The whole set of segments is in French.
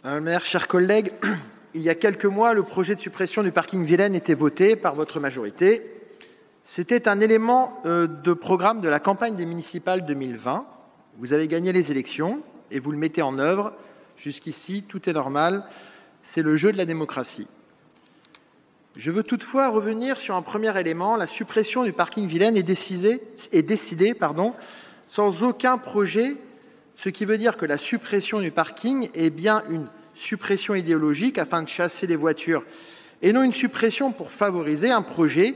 Madame la maire, chers collègues, il y a quelques mois, le projet de suppression du parking Vilaine était voté par votre majorité. C'était un élément de programme de la campagne des municipales 2020. Vous avez gagné les élections et vous le mettez en œuvre. Jusqu'ici, tout est normal. C'est le jeu de la démocratie. Je veux toutefois revenir sur un premier élément. La suppression du parking Vilaine est décidée sans aucun projet, ce qui veut dire que la suppression du parking est bien une suppression idéologique afin de chasser les voitures et non une suppression pour favoriser un projet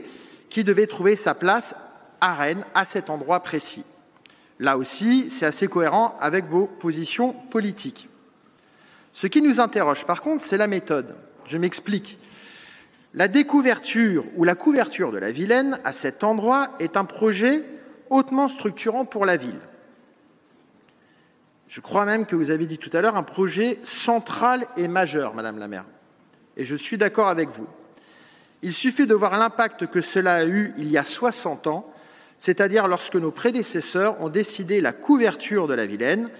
qui devait trouver sa place à Rennes, à cet endroit précis. Là aussi, c'est assez cohérent avec vos positions politiques. Ce qui nous interroge, par contre, c'est la méthode. Je m'explique. La découverture ou la couverture de la Vilaine à cet endroit est un projet hautement structurant pour la ville. Je crois même que vous avez dit tout à l'heure un projet central et majeur, Madame la maire. Et je suis d'accord avec vous. Il suffit de voir l'impact que cela a eu il y a 60 ans, c'est-à-dire lorsque nos prédécesseurs ont décidé la couverture de la Vilaine.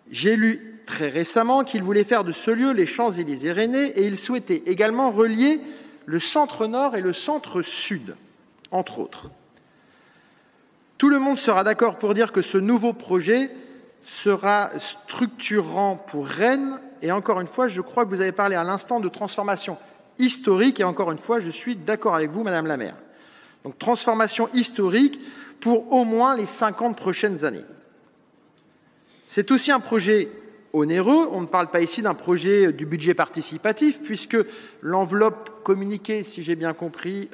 J'ai lu très récemment qu'ils voulaient faire de ce lieu les Champs-Élysées-Rennais et ils souhaitaient également relier le centre-nord et le centre-sud, entre autres. Tout le monde sera d'accord pour dire que ce nouveau projet sera structurant pour Rennes. Et encore une fois, je crois que vous avez parlé à l'instant de transformation historique. Et encore une fois, je suis d'accord avec vous, Madame la maire. Donc, transformation historique pour au moins les 50 prochaines années. C'est aussi un projet onéreux. On ne parle pas ici d'un projet du budget participatif, puisque l'enveloppe communiquée, si j'ai bien compris,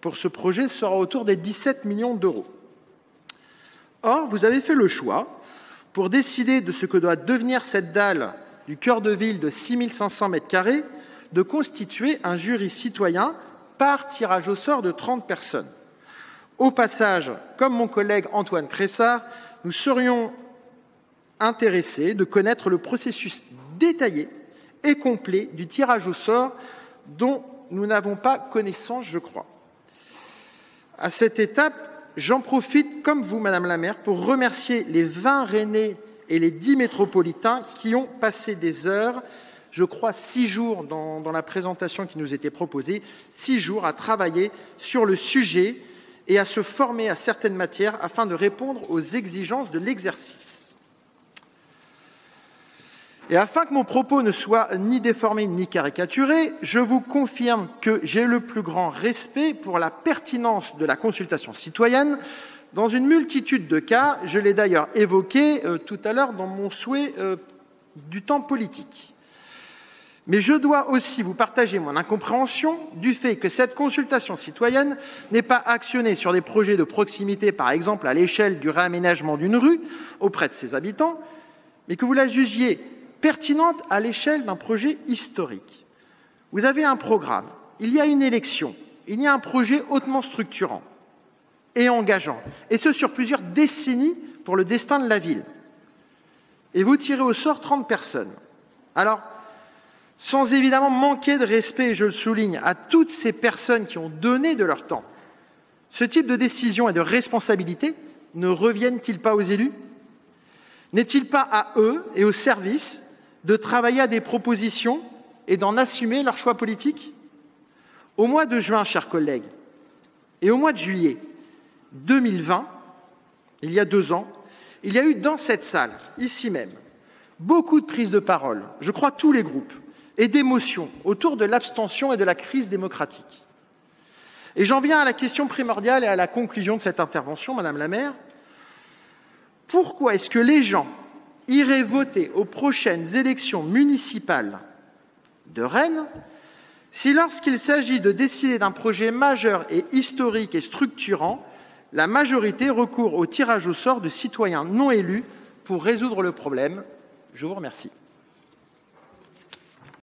pour ce projet sera autour des 17 millions d'euros. Or, vous avez fait le choix, pour décider de ce que doit devenir cette dalle du cœur de ville de 6 500 m², de constituer un jury citoyen par tirage au sort de 30 personnes. Au passage, comme mon collègue Antoine Cressard, nous serions intéressés de connaître le processus détaillé et complet du tirage au sort dont nous n'avons pas connaissance, je crois. À cette étape, j'en profite, comme vous, Madame la maire, pour remercier les 20 Rennais et les 10 métropolitains qui ont passé des heures, je crois 6 jours dans la présentation qui nous était proposée, 6 jours à travailler sur le sujet et à se former à certaines matières afin de répondre aux exigences de l'exercice. Et afin que mon propos ne soit ni déformé ni caricaturé, je vous confirme que j'ai le plus grand respect pour la pertinence de la consultation citoyenne dans une multitude de cas. Je l'ai d'ailleurs évoqué tout à l'heure dans mon souhait du temps politique. Mais je dois aussi vous partager mon incompréhension du fait que cette consultation citoyenne n'est pas actionnée sur des projets de proximité, par exemple à l'échelle du réaménagement d'une rue auprès de ses habitants, mais que vous la jugiez pertinente à l'échelle d'un projet historique. Vous avez un programme, il y a une élection, il y a un projet hautement structurant et engageant, et ce sur plusieurs décennies pour le destin de la ville. Et vous tirez au sort 30 personnes. Alors, sans évidemment manquer de respect, je le souligne, à toutes ces personnes qui ont donné de leur temps, ce type de décision et de responsabilité ne reviennent-ils pas aux élus? N'est-il pas à eux et aux services de travailler à des propositions et d'en assumer leurs choix politiques? Au mois de juin, chers collègues, et au mois de juillet 2020, il y a 2 ans, il y a eu dans cette salle, ici même, beaucoup de prises de parole, je crois tous les groupes, et d'émotions autour de l'abstention et de la crise démocratique. Et j'en viens à la question primordiale et à la conclusion de cette intervention, Madame la maire. Pourquoi est-ce que les gens iraient voter aux prochaines élections municipales de Rennes si, lorsqu'il s'agit de décider d'un projet majeur et historique et structurant, la majorité recourt au tirage au sort de citoyens non élus pour résoudre le problème? Je vous remercie.